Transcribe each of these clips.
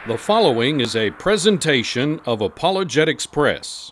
The following is a presentation of Apologetics Press.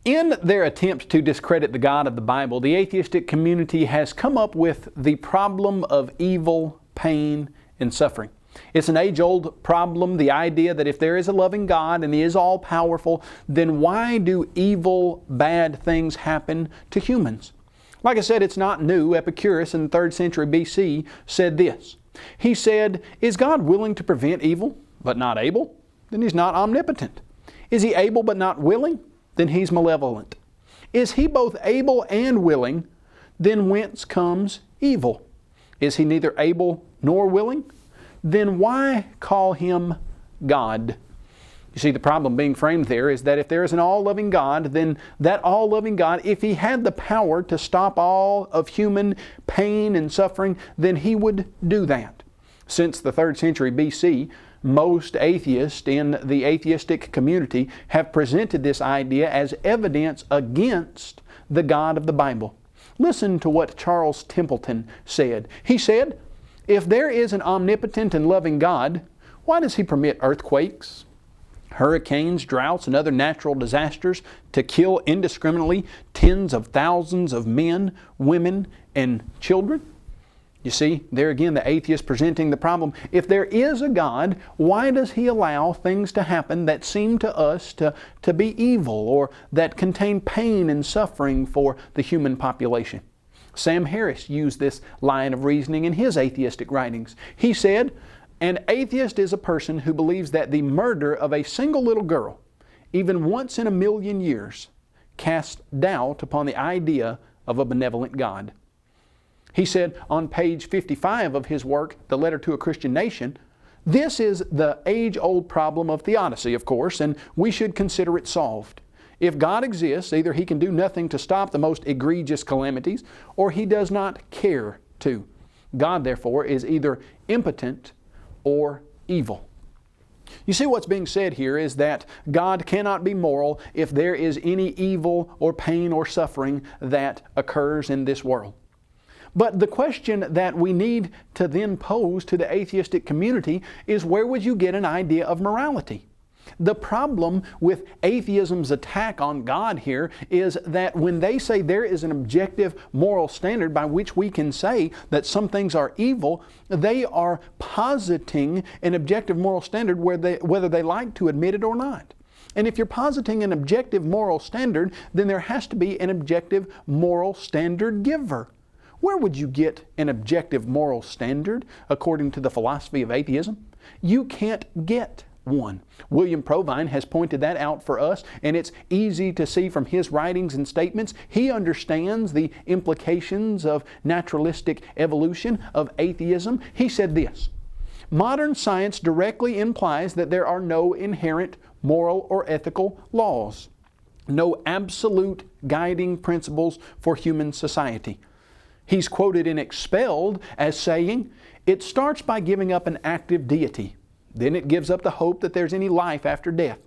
In their attempt to discredit the God of the Bible, the atheistic community has come up with the problem of evil, pain, and suffering. It's an age-old problem, the idea that if there is a loving God and He is all-powerful, then why do evil, bad things happen to humans? Like I said, it's not new. Epicurus in the 3rd century BC said this. He said, "Is God willing to prevent evil, but not able? Then He's not omnipotent. Is He able but not willing? Then He's malevolent. Is He both able and willing? Then whence comes evil? Is He neither able nor willing? Then why call Him God?" You see, the problem being framed there is that if there is an all-loving God, then that all-loving God, if He had the power to stop all of human pain and suffering, then He would do that. Since the 3rd century BC, most atheists in the atheistic community have presented this idea as evidence against the God of the Bible. Listen to what Charles Templeton said. He said, "If there is an omnipotent and loving God, why does He permit earthquakes, hurricanes, droughts, and other natural disasters to kill indiscriminately tens of thousands of men, women, and children?" You see, there again, the atheist presenting the problem. If there is a God, why does He allow things to happen that seem to us to be evil or that contain pain and suffering for the human population? Sam Harris used this line of reasoning in his atheistic writings. He said, "An atheist is a person who believes that the murder of a single little girl, even once in a million years, casts doubt upon the idea of a benevolent God." He said on page 55 of his work, The Letter to a Christian Nation, "This is the age-old problem of theodicy, of course, and we should consider it solved. If God exists, either He can do nothing to stop the most egregious calamities, or He does not care to. God, therefore, is either impotent or evil." You see, what's being said here is that God cannot be moral if there is any evil or pain or suffering that occurs in this world. But the question that we need to then pose to the atheistic community is, where would you get an idea of morality? The problem with atheism's attack on God here is that when they say there is an objective moral standard by which we can say that some things are evil, they are positing an objective moral standard whether they like to admit it or not. And if you're positing an objective moral standard, then there has to be an objective moral standard giver. Where would you get an objective moral standard according to the philosophy of atheism? You can't get one. William Provine has pointed that out for us, and it's easy to see from his writings and statements. He understands the implications of naturalistic evolution, of atheism. He said this, "Modern science directly implies that there are no inherent moral or ethical laws, no absolute guiding principles for human society." He's quoted in Expelled as saying, "It starts by giving up an active deity. Then it gives up the hope that there's any life after death.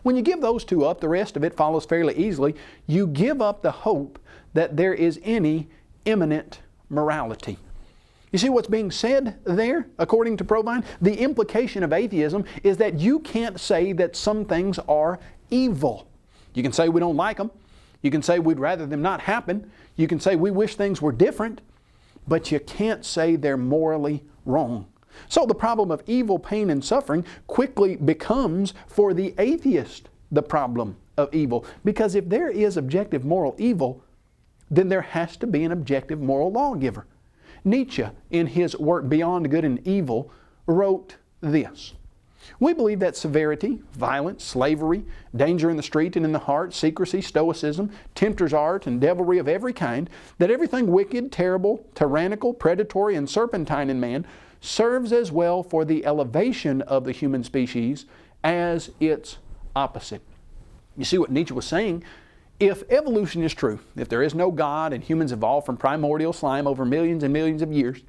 When you give those two up, the rest of it follows fairly easily. You give up the hope that there is any imminent morality." You see what's being said there, according to Provine? The implication of atheism is that you can't say that some things are evil. You can say we don't like them. You can say we'd rather them not happen. You can say we wish things were different. But you can't say they're morally wrong. So the problem of evil, pain, and suffering quickly becomes, for the atheist, the problem of evil. Because if there is objective moral evil, then there has to be an objective moral lawgiver. Nietzsche, in his work Beyond Good and Evil, wrote this, "We believe that severity, violence, slavery, danger in the street and in the heart, secrecy, stoicism, tempter's art, and devilry of every kind, that everything wicked, terrible, tyrannical, predatory, and serpentine in man serves as well for the elevation of the human species as its opposite." You see what Nietzsche was saying? If evolution is true, if there is no God and humans evolved from primordial slime over millions and millions of years,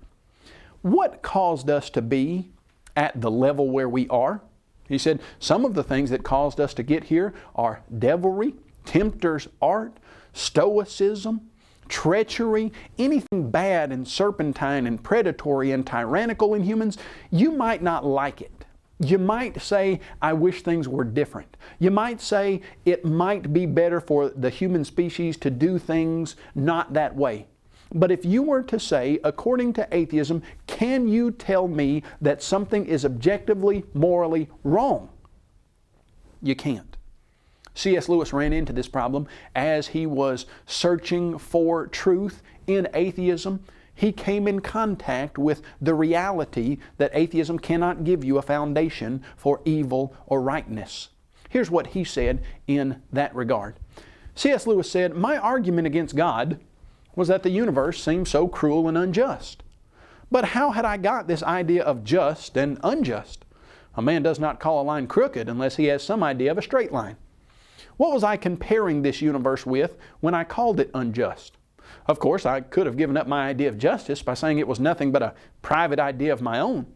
what caused us to be at the level where we are? He said, some of the things that caused us to get here are devilry, tempter's art, stoicism, treachery, anything bad and serpentine and predatory and tyrannical in humans. You might not like it. You might say, I wish things were different. You might say it might be better for the human species to do things not that way. But if you were to say, according to atheism, can you tell me that something is objectively, morally wrong? You can't. C.S. Lewis ran into this problem as he was searching for truth in atheism. He came in contact with the reality that atheism cannot give you a foundation for evil or rightness. Here's what he said in that regard. C.S. Lewis said, my argument against God was that the universe seemed so cruel and unjust. But how had I got this idea of just and unjust? A man does not call a line crooked unless he has some idea of a straight line. What was I comparing this universe with when I called it unjust? Of course, I could have given up my idea of justice by saying it was nothing but a private idea of my own.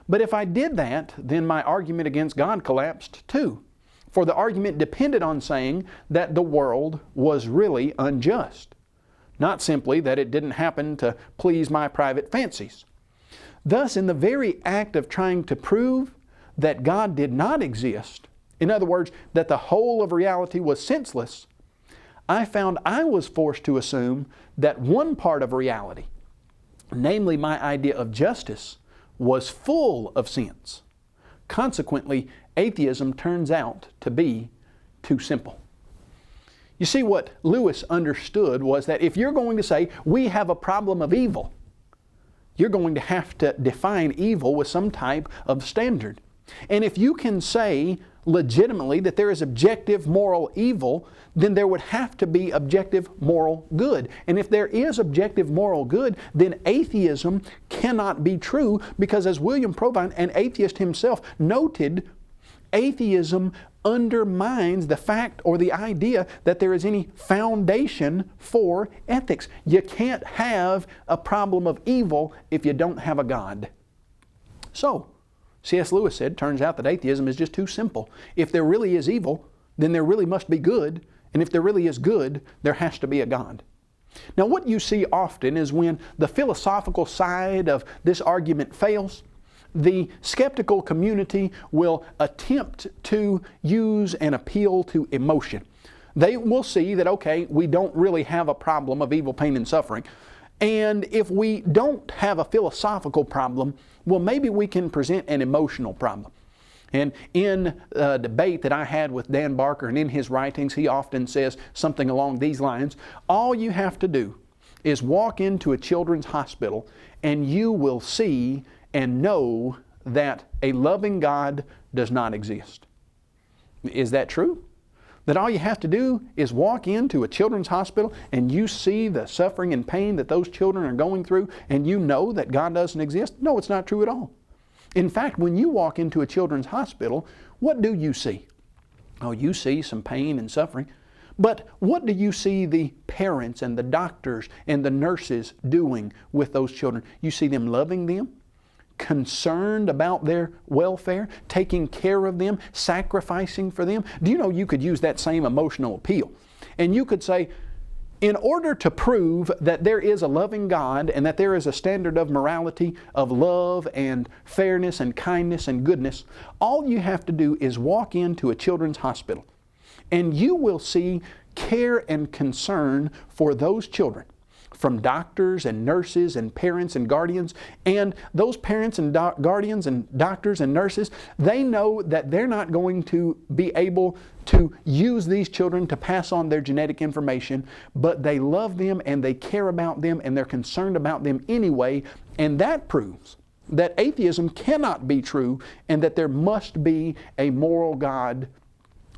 But if I did that, then my argument against God collapsed too. For the argument depended on saying that the world was really unjust, not simply that it didn't happen to please my private fancies. Thus, in the very act of trying to prove that God did not exist, in other words, that the whole of reality was senseless, I found I was forced to assume that one part of reality, namely my idea of justice, was full of sense. Consequently, atheism turns out to be too simple. You see, what Lewis understood was that if you're going to say, we have a problem of evil, you're going to have to define evil with some type of standard. And if you can say legitimately that there is objective moral evil, then there would have to be objective moral good. And if there is objective moral good, then atheism cannot be true, because as William Provine, an atheist himself, noted, atheism undermines the fact or the idea that there is any foundation for ethics. You can't have a problem of evil if you don't have a God. So, C.S. Lewis said, turns out that atheism is just too simple. If there really is evil, then there really must be good. And if there really is good, there has to be a God. Now, what you see often is when the philosophical side of this argument fails, the skeptical community will attempt to use and appeal to emotion. They will see that, okay, we don't really have a problem of evil, pain, and suffering. And if we don't have a philosophical problem, well, maybe we can present an emotional problem. And in a debate that I had with Dan Barker, and in his writings, he often says something along these lines: all you have to do is walk into a children's hospital and you will see and know that a loving God does not exist. Is that true? That all you have to do is walk into a children's hospital and you see the suffering and pain that those children are going through and you know that God doesn't exist? No, it's not true at all. In fact, when you walk into a children's hospital, what do you see? Oh, you see some pain and suffering. But what do you see the parents and the doctors and the nurses doing with those children? You see them loving them, concerned about their welfare, taking care of them, sacrificing for them. Do you know you could use that same emotional appeal? And you could say, in order to prove that there is a loving God and that there is a standard of morality, of love and fairness and kindness and goodness, all you have to do is walk into a children's hospital and you will see care and concern for those children from doctors and nurses and parents and guardians. And those parents and guardians and doctors and nurses, they know that they're not going to be able to use these children to pass on their genetic information, but they love them and they care about them and they're concerned about them anyway. And that proves that atheism cannot be true and that there must be a moral God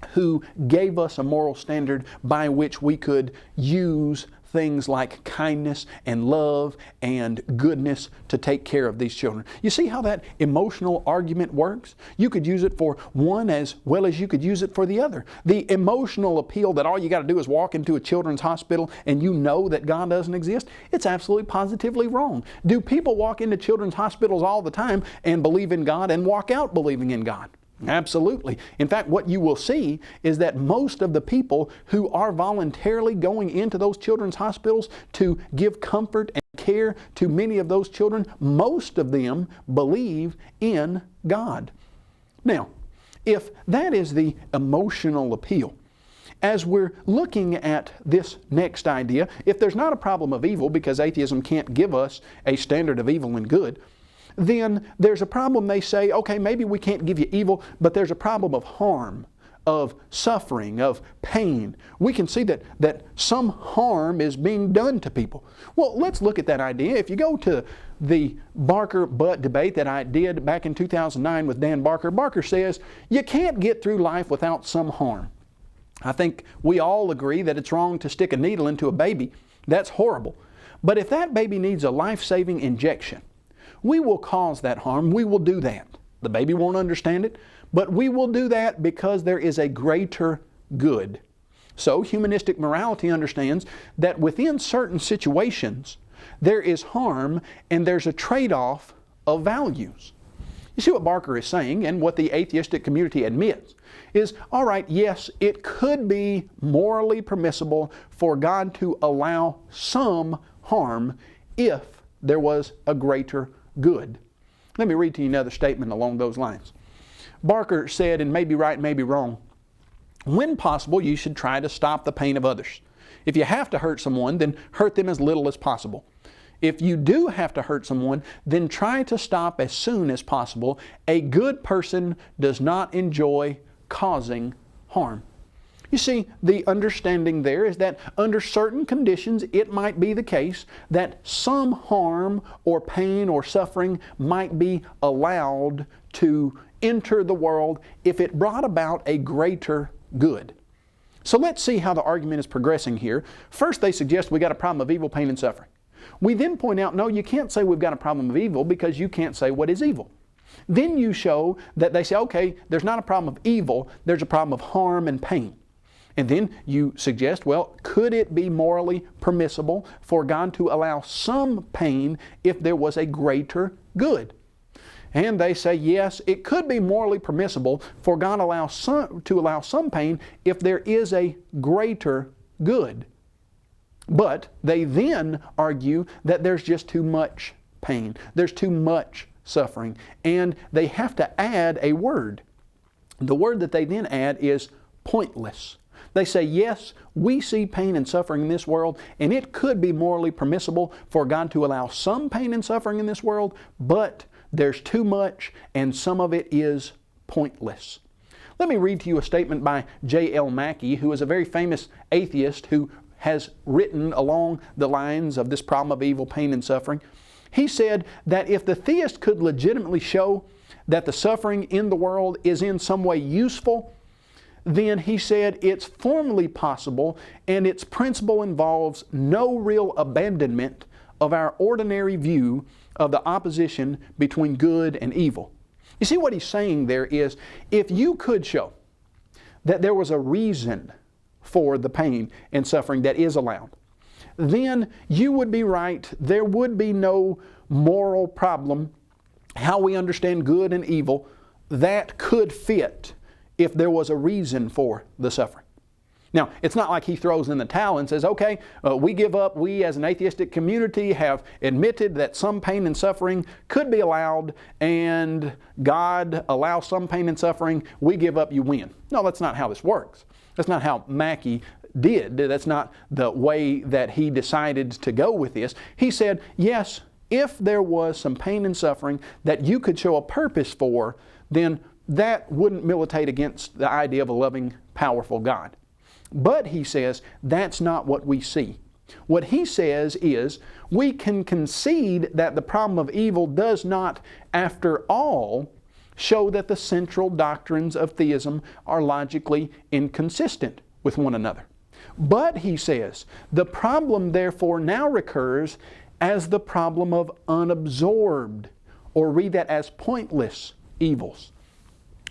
who gave us a moral standard by which we could use things like kindness and love and goodness to take care of these children. You see how that emotional argument works? You could use it for one as well as you could use it for the other. The emotional appeal that all you got to do is walk into a children's hospital and you know that God doesn't exist, it's absolutely positively wrong. Do people walk into children's hospitals all the time and believe in God and walk out believing in God? Absolutely. In fact, what you will see is that most of the people who are voluntarily going into those children's hospitals to give comfort and care to many of those children, most of them believe in God. Now, if that is the emotional appeal, as we're looking at this next idea, if there's not a problem of evil, because atheism can't give us a standard of evil and good, then there's a problem. They say, okay, maybe we can't give you evil, but there's a problem of harm, of suffering, of pain. We can see that some harm is being done to people. Well, let's look at that idea. If you go to the Barker-Butt debate that I did back in 2009 with Dan Barker, Barker says, you can't get through life without some harm. I think we all agree that it's wrong to stick a needle into a baby. That's horrible. But if that baby needs a life-saving injection, we will cause that harm. We will do that. The baby won't understand it, but we will do that because there is a greater good. So humanistic morality understands that within certain situations, there is harm and there's a trade-off of values. You see what Barker is saying, and what the atheistic community admits, is, all right, yes, it could be morally permissible for God to allow some harm if there was a greater good. Let me read to you another statement along those lines. Barker said, and may be right, may be wrong, when possible, you should try to stop the pain of others. If you have to hurt someone, then hurt them as little as possible. If you do have to hurt someone, then try to stop as soon as possible. A good person does not enjoy causing harm. You see, the understanding there is that under certain conditions, it might be the case that some harm or pain or suffering might be allowed to enter the world if it brought about a greater good. So let's see how the argument is progressing here. First, they suggest we got a problem of evil, pain, and suffering. We then point out, no, you can't say we've got a problem of evil because you can't say what is evil. Then you show that they say, okay, there's not a problem of evil, there's a problem of harm and pain. And then you suggest, well, could it be morally permissible for God to allow some pain if there was a greater good? And they say, yes, it could be morally permissible for God to allow some pain if there is a greater good. But they then argue that there's just too much pain. There's too much suffering. And they have to add a word. The word that they then add is pointless. They say, yes, we see pain and suffering in this world, and it could be morally permissible for God to allow some pain and suffering in this world, but there's too much, and some of it is pointless. Let me read to you a statement by J.L. Mackie, who is a very famous atheist who has written along the lines of this problem of evil, pain, and suffering. He said that if the theist could legitimately show that the suffering in the world is in some way useful, then he said it's formally possible and its principle involves no real abandonment of our ordinary view of the opposition between good and evil. You see what he's saying there is, if you could show that there was a reason for the pain and suffering that is allowed, then you would be right. There would be no moral problem, how we understand good and evil, that could fit if there was a reason for the suffering. Now, it's not like he throws in the towel and says, okay, we give up. We as an atheistic community have admitted that some pain and suffering could be allowed, and God allows some pain and suffering. We give up, you win. No, that's not how this works. That's not how Mackie did. That's not the way that he decided to go with this. He said, yes, if there was some pain and suffering that you could show a purpose for, then that wouldn't militate against the idea of a loving, powerful God. But he says that's not what we see. What he says is we can concede that the problem of evil does not, after all, show that the central doctrines of theism are logically inconsistent with one another. But, he says, the problem therefore now recurs as the problem of unabsorbed, or read that as pointless evils.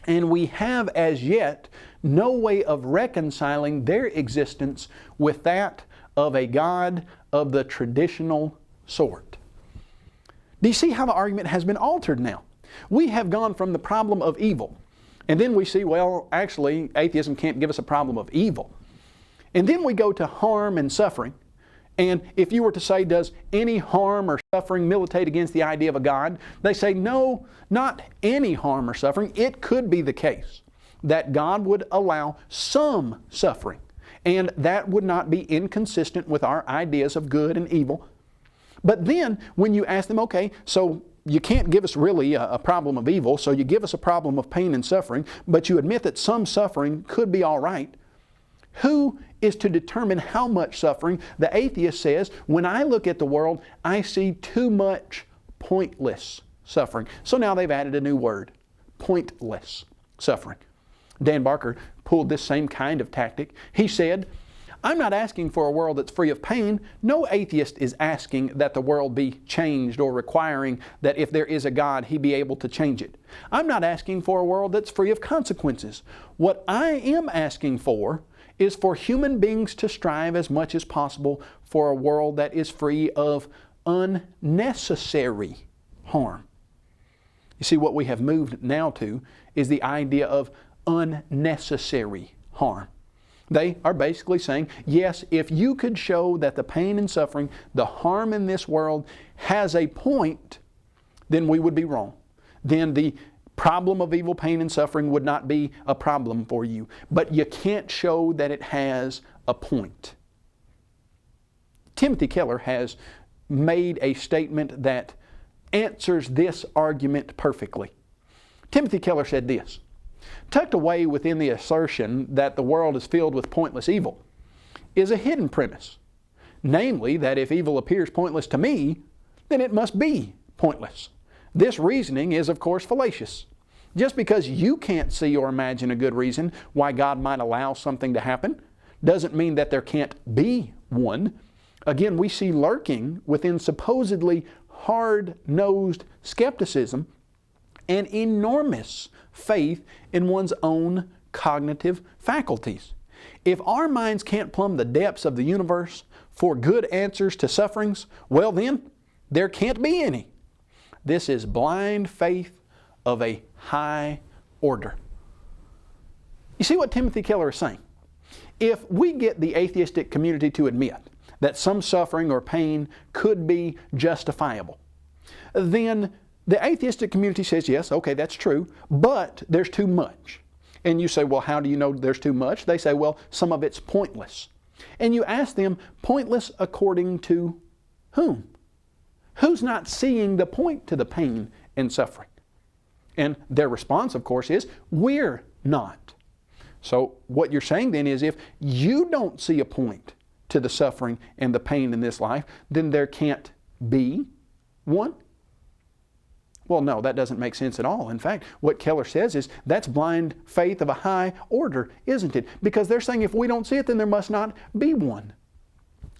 And we have as yet no way of reconciling their existence with that of a God of the traditional sort. Do you see how the argument has been altered now? We have gone from the problem of evil And then we see, well, actually, atheism can't give us a problem of evil. And then we go to harm and suffering. And if you were to say, does any harm or suffering militate against the idea of a God? They say, no, not any harm or suffering. It could be the case that God would allow some suffering. And that would not be inconsistent with our ideas of good and evil. But then, when you ask them, okay, so you can't give us really a problem of evil, so you give us a problem of pain and suffering, but you admit that some suffering could be all right. Who is to determine how much suffering? The atheist says, when I look at the world, I see too much pointless suffering. So now they've added a new word, pointless suffering. Dan Barker pulled this same kind of tactic. He said, I'm not asking for a world that's free of pain. No atheist is asking that the world be changed or requiring that if there is a God, He be able to change it. I'm not asking for a world that's free of consequences. What I am asking for is for human beings to strive as much as possible for a world that is free of unnecessary harm. You see, what we have moved now to is the idea of unnecessary harm. They are basically saying, yes, if you could show that the pain and suffering, the harm in this world has a point, then we would be wrong. Then the problem of evil, pain, and suffering would not be a problem for you. But you can't show that it has a point. Timothy Keller has made a statement that answers this argument perfectly. Timothy Keller said this, tucked away within the assertion that the world is filled with pointless evil is a hidden premise, namely that if evil appears pointless to me, then it must be pointless. This reasoning is, of course, fallacious. Just because you can't see or imagine a good reason why God might allow something to happen doesn't mean that there can't be one. Again, we see lurking within supposedly hard-nosed skepticism an enormous faith in one's own cognitive faculties. If our minds can't plumb the depths of the universe for good answers to sufferings, well then, there can't be any. This is blind faith of a high order. You see what Timothy Keller is saying? If we get the atheistic community to admit that some suffering or pain could be justifiable, then the atheistic community says, yes, okay, that's true, but there's too much. And you say, well, how do you know there's too much? They say, well, some of it's pointless. And you ask them, pointless according to whom? Who's not seeing the point to the pain and suffering? And their response, of course, is, we're not. So what you're saying then is, if you don't see a point to the suffering and the pain in this life, then there can't be one? Well, no, that doesn't make sense at all. In fact, what Keller says is that's blind faith of a high order, isn't it? Because they're saying if we don't see it, then there must not be one.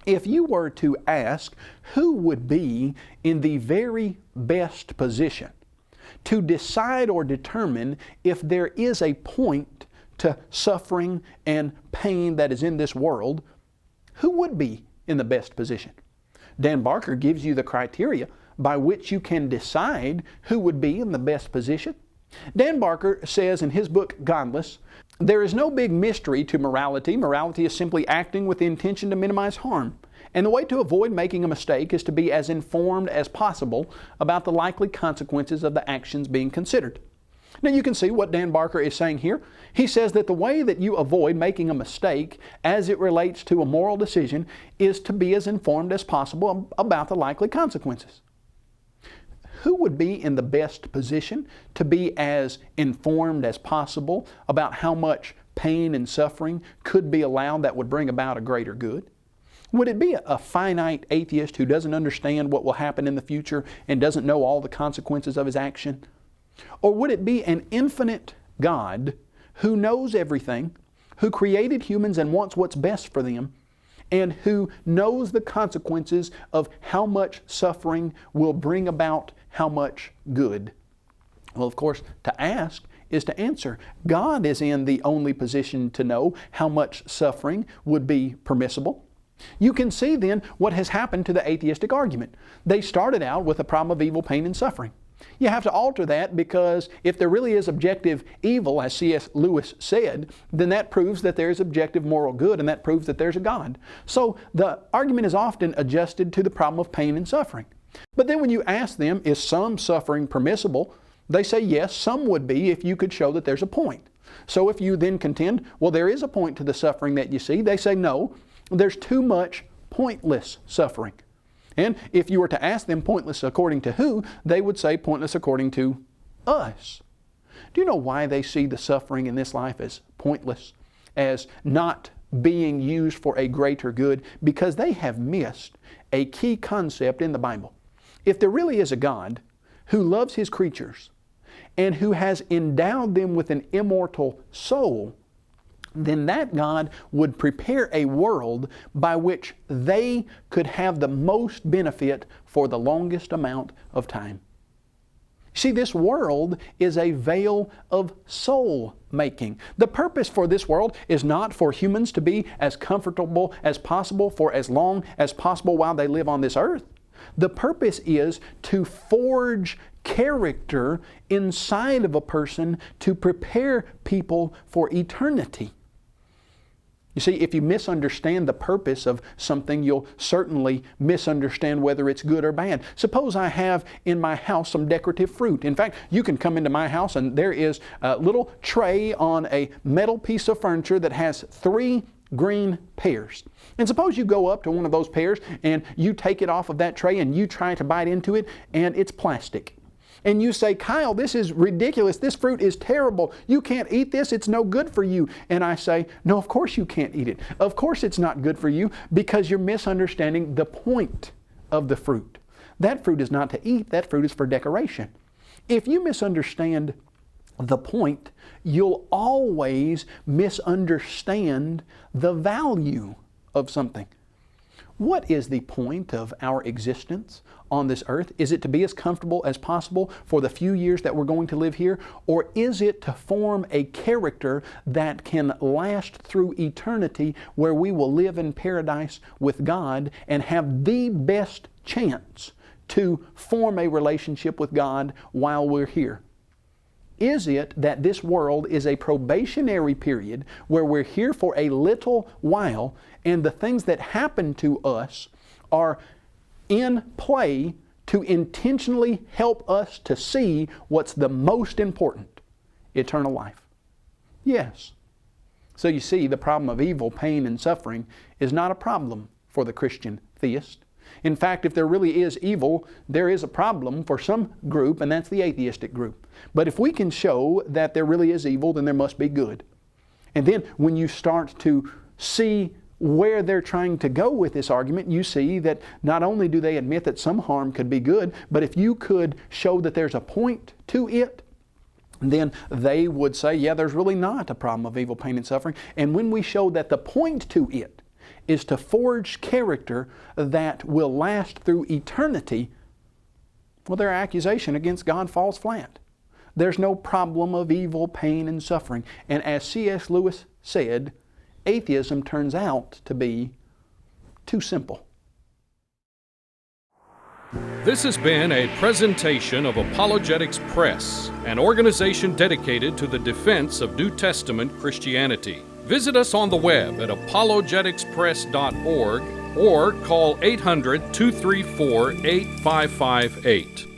If you were to ask who would be in the very best position to decide or determine if there is a point to suffering and pain that is in this world, who would be in the best position? Dan Barker gives you the criteria by which you can decide who would be in the best position. Dan Barker says in his book, Godless, there is no big mystery to morality. Morality is simply acting with the intention to minimize harm. And the way to avoid making a mistake is to be as informed as possible about the likely consequences of the actions being considered. Now you can see what Dan Barker is saying here. He says that the way that you avoid making a mistake as it relates to a moral decision is to be as informed as possible about the likely consequences. Who would be in the best position to be as informed as possible about how much pain and suffering could be allowed that would bring about a greater good? Would it be a finite atheist who doesn't understand what will happen in the future and doesn't know all the consequences of his action? Or would it be an infinite God who knows everything, who created humans and wants what's best for them, and who knows the consequences of how much suffering will bring about how much good? Well, of course, to ask is to answer. God is in the only position to know how much suffering would be permissible. You can see then what has happened to the atheistic argument. They started out with a problem of evil, pain, and suffering. You have to alter that, because if there really is objective evil, as C.S. Lewis said, then that proves that there is objective moral good, and that proves that there's a God. So the argument is often adjusted to the problem of pain and suffering. But then when you ask them, is some suffering permissible? They say yes, some would be if you could show that there's a point. So if you then contend, well, there is a point to the suffering that you see, they say no, there's too much pointless suffering. And if you were to ask them pointless according to who, they would say pointless according to us. Do you know why they see the suffering in this life as pointless, as not being used for a greater good? Because they have missed a key concept in the Bible. If there really is a God who loves His creatures and who has endowed them with an immortal soul, then that God would prepare a world by which they could have the most benefit for the longest amount of time. See, this world is a veil of soul making. The purpose for this world is not for humans to be as comfortable as possible for as long as possible while they live on this earth. The purpose is to forge character inside of a person to prepare people for eternity. You see, if you misunderstand the purpose of something, you'll certainly misunderstand whether it's good or bad. Suppose I have in my house some decorative fruit. In fact, you can come into my house and there is a little tray on a metal piece of furniture that has 3 green pears. And suppose you go up to one of those pears and you take it off of that tray and you try to bite into it, and it's plastic. And you say, Kyle, this is ridiculous. This fruit is terrible. You can't eat this. It's no good for you. And I say, no, of course you can't eat it. Of course it's not good for you, because you're misunderstanding the point of the fruit. That fruit is not to eat. That fruit is for decoration. If you misunderstand the point, you'll always misunderstand the value of something. What is the point of our existence on this earth? Is it to be as comfortable as possible for the few years that we're going to live here? Or is it to form a character that can last through eternity, where we will live in paradise with God and have the best chance to form a relationship with God while we're here? Is it that this world is a probationary period where we're here for a little while, and the things that happen to us are in play to intentionally help us to see what's the most important? Eternal life. Yes. So you see, the problem of evil, pain, and suffering is not a problem for the Christian theist. In fact, if there really is evil, there is a problem for some group, and that's the atheistic group. But if we can show that there really is evil, then there must be good. And then when you start to see where they're trying to go with this argument, you see that not only do they admit that some harm could be good, but if you could show that there's a point to it, then they would say, yeah, there's really not a problem of evil, pain, and suffering. And when we show that the point to it is to forge character that will last through eternity, well, their accusation against God falls flat. There's no problem of evil, pain, and suffering. And as C.S. Lewis said, atheism turns out to be too simple. This has been a presentation of Apologetics Press, an organization dedicated to the defense of New Testament Christianity. Visit us on the web at apologeticspress.org or call 800-234-8558.